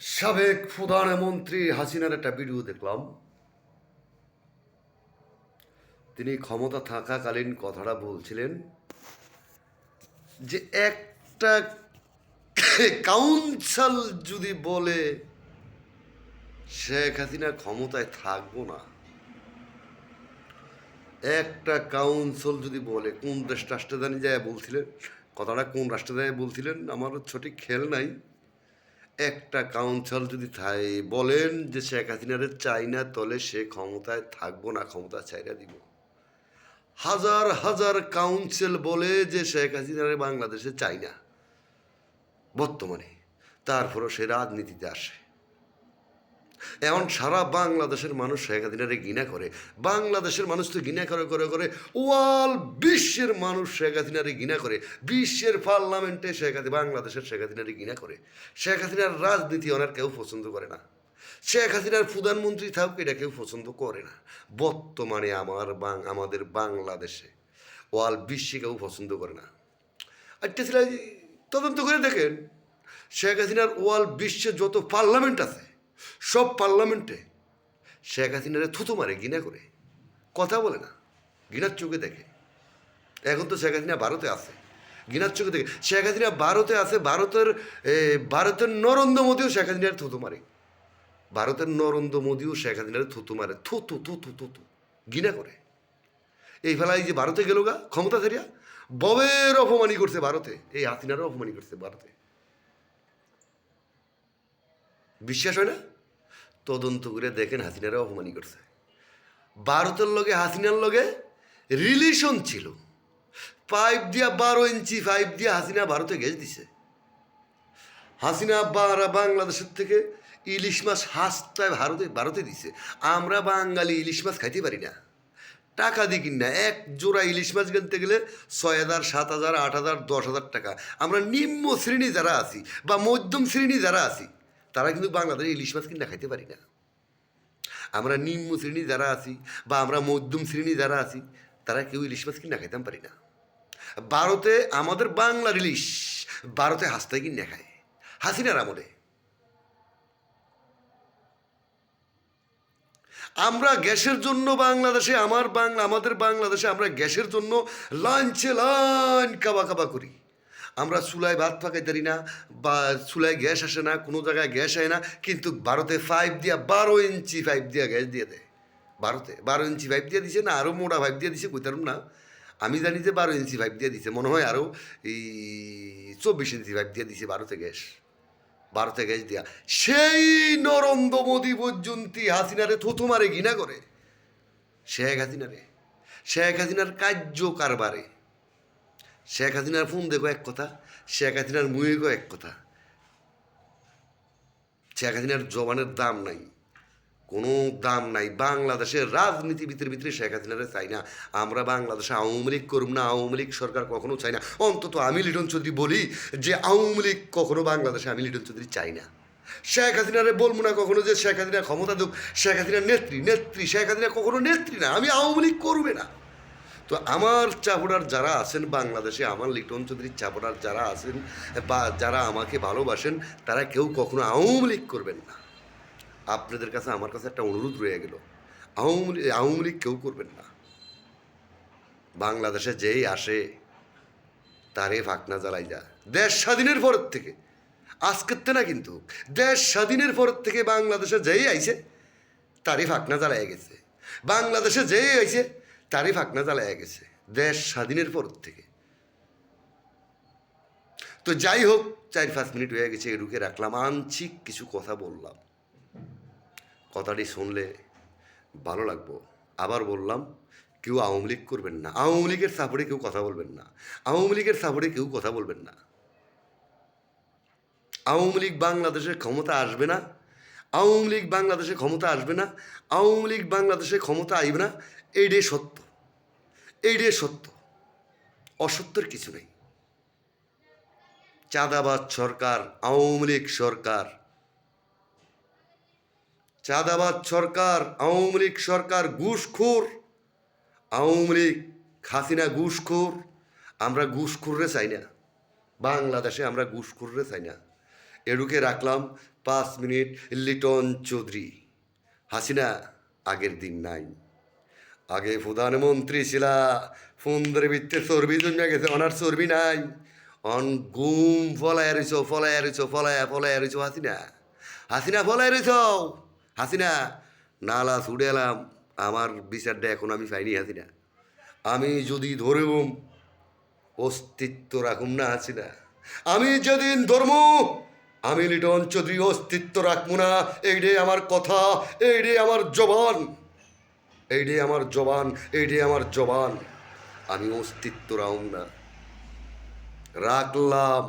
সাবেক প্রধানমন্ত্রী হাসিনার একটা ভিডিও দেখলাম। তিনি ক্ষমতা থাকাকালীন কথাটা বলছিলেন যে একটা কাউন্সিল যদি বলে শেখ হাসিনা ক্ষমতায় থাকবো না, একটা কাউন্সিল যদি বলে, কোন দেশ রাষ্ট্রে জানি যায় বলছিলেন কথাটা, কোন রাষ্ট্রে যায় বলছিলেন আমার সঠিক খেয়াল নাই। একটা কাউন্সিল যদি বলেন যে শেখ হাসিনারে চাই না, তলে সে ক্ষমতায় থাকবো না, ক্ষমতা চাইরা দিব। হাজার হাজার কাউন্সিল বলে যে শেখ হাসিনারে বাংলাদেশে চাই না বর্তমানে, তারপরও সে রাজনীতিতে আসে। এখন সারা বাংলাদেশের মানুষ শেখ হাসিনারে ঘৃণা করে। বাংলাদেশের মানুষ তো ঘৃণা করে করে করে ওয়াল বিশ্বের মানুষ শেখ হাসিনারে ঘৃণা করে। বিশ্বের পার্লামেন্টে বাংলাদেশের শেখ হাসিনারে ঘৃণা করে। শেখ হাসিনার রাজনীতি ওনার কেউ পছন্দ করে না। শেখ হাসিনার প্রধানমন্ত্রী থাকুক, এটা কেউ পছন্দ করে না বর্তমানে। আমাদের বাংলাদেশে ওয়াল বিশ্বে কেউ পছন্দ করে না। একটা ছিল, তদন্ত করে দেখেন শেখ হাসিনার ওয়াল বিশ্বে যত পার্লামেন্ট আছে, সব পার্লামেন্টে শেখ হাসিনারে থুতু মারে, ঘৃণা করে, কথা বলে না, ঘৃণার চোখে দেখে। এখন তো শেখ হাসিনা ভারতে আছে, ঘৃণার চোখে দেখে। শেখ হাসিনা ভারতে আছে, ভারতের নরেন্দ্র মোদীও শেখ হাসিনার থুতু মারে। ভারতের নরেন্দ্র মোদীও শেখ হাসিনার থুতু মারে, থুতু থুতু থুতু, ঘৃণা করে। এই ফেলায় যে ভারতে গেল গা ক্ষমতা ছাড়িয়া, ববের অপমানি করছে ভারতে, এই হাসিনারও অপমানি করছে ভারতে। বিশ্বাস হয় না? তদন্ত করে দেখেন হাসিনারা অপমানি করছে। ভারতের লগে হাসিনার লগে রিলেশন ছিল, পাইপ দিয়া 12 ইঞ্চি পাইপ দিয়া হাসিনা ভারতে গেছ দিছে। হাসিনা বাংলাদেশের থেকে ইলিশ মাছ হাসতায় ভারতে দিছে। আমরা বাঙালি ইলিশ মাছ খাইতে পারি না, টাকা দিয়ে কিন না। এক জোড়া ইলিশ মাছ কিনতে গেলে 6,000, 7,000, 8,000, 10,000 টাকা। আমরা নিম্ন শ্রেণী যারা আছি বা মধ্যম শ্রেণী যারা আছি, তারা কিন্তু বাংলাদেশে ইলিশ মাছ কিনা খাইতে পারি না। আমরা নিম্ন শ্রেণী যারা আছি বা আমরা মধ্যম শ্রেণী যারা আছি, তারা কেউ ইলিশ মাছ কিনা খাইতাম পারি না। ভারতে আমাদের বাংলার ইলিশ ভারতে হাসতে কিনে খায় হাসিনার আমলে। আমরা গ্যাসের জন্য বাংলাদেশে আমাদের বাংলাদেশে আমরা গ্যাসের জন্য লাইনছে লাইন কাবা কাবা করি। আমরা চুলায় ভাত পাকাইতে পারি না, বা চুলায় গ্যাস আসে না, কোনো জায়গায় গ্যাস হয় না। কিন্তু ভারতে 12 ইঞ্চি পাইপ দিয়া গ্যাস দিয়ে দেয়। ভারতে 12 ইঞ্চি পাইপ দিয়ে দিছে, না আরও মোটা পাইপ দিয়ে দিছে কইতারুম না। আমি জানি যে 12 ইঞ্চি পাইপ দিয়ে দিছে, মনে হয় আরও এই 24 ইঞ্চি পাইপ দিয়ে দিছে ভারতে গ্যাস দিয়া। সেই নরেন্দ্র মোদী পর্যন্ত হাসিনারে থুতু মারে, ঘৃণা করে শেখ হাসিনার কার্য কারবারে। শেখ হাসিনার ফোন দেখো এক কথা, শেখ হাসিনার মুয়ে গো এক কথা। শেখ হাসিনার জবানের দাম নাই, কোনো দাম নাই। বাংলাদেশের রাজনীতিবিদের ভিতরে শেখ হাসিনারে চাই না। আমরা বাংলাদেশে আওয়ামী লীগ করব না, আওয়ামী লীগ সরকার কখনো চাই না। অন্তত আমি লিটন চৌধুরী বলি যে আওয়ামী লীগ কখনো বাংলাদেশে, আমি লিটন চৌধুরী চাই না। শেখ হাসিনারে বলবো না কখনো যে শেখ হাসিনা ক্ষমতা দুক, শেখ হাসিনার নেত্রী শেখ হাসিনা কখনো নেত্রী না, আমি আওয়ামী লীগ করবে না। তো আমার চাপড়ার যারা আছেন বাংলাদেশে, আমার লিটন চৌধুরীর চাপড়ার যারা আছেন বা যারা আমাকে ভালোবাসেন, তারা কেউ কখনো আওয়ামী লীগ করবেন না। আপনাদের কাছে আমার কাছে একটা অনুরোধ রয়ে গেল, আওয়ামী লীগ কেউ করবেন না। বাংলাদেশে যেই আসে তারে ফাঁকনা জ্বালাই যা। দেশ স্বাধীনের পরের থেকে, আজকের না কিন্তু, দেশ স্বাধীনের পরের থেকে বাংলাদেশে যেই আইছে তারই ফাঁকনা জ্বালাই গেছে। বাংলাদেশে যেই আইছে তারই ফাঁকনা জ্বালাই গেছে দেশ স্বাধীনের পরের থেকে। তো যাই হোক, 4-5 মিনিট হয়ে গেছে, এডুকে রাখলাম, আংশিক কিছু কথা বললাম। কথাটি শুনলে ভালো লাগবো। আবার বললাম, কেউ আওয়ামী লীগ করবেন না, আওয়ামী লীগের সাপোর্টে কেউ কথা বলবেন না, আওয়ামী লীগের সাপোর্টে কেউ কথা বলবেন না। আওয়ামী লীগ বাংলাদেশের ক্ষমতা আসবে না, আওয়ামী লীগ বাংলাদেশে ক্ষমতা আসবে না, আওয়ামী লীগ বাংলাদেশে ক্ষমতা আইবে না। এইটাই সত্য, এইটাই সত্য, অসত্যের কিছু নেই। চাঁদাবাজ সরকার, আওয়ামী লীগ সরকার, চাঁদাবাজ সরকার, আওয়ামী লীগ সরকার ঘুষখোর। আওয়ামী লীগ হাসিনা ঘুষখোর। আমরা ঘুষখোররে চাই না বাংলাদেশে, আমরা ঘুষখোররে চাই না। এডুকে রাখলাম 5 মিনিট। লিটন চৌধুরী, হাসিনা আগের দিন নাই। আগে প্রধানমন্ত্রী ছিলা, ফুন্দরে ভিত্তে চর্বি জন্মে গেছে, অনার চর্বি নাই। অন গুম ফলায় রইছ, ফলায় রইছ, ফলায় রইছ হাসিনা। হাসিনা ফলায় রইছ। হাসিনা নালা ছুড়ে এলাম, আমার বিচারটা এখন আমি পাইনি হাসিনা। আমি যদি ধরুম, অস্তিত্ব রাখুম না হাসিনা। আমি যেদিন ধর্ম, আমি লিটন চৌধুরী অস্তিত্ব রাখবো না। এইটাই আমার কথা, এইটাই আমার জবান, এইটাই আমার জবান, এইটাই আমার জবান। আমি অস্তিত্ব রাখুম না। রাখলাম।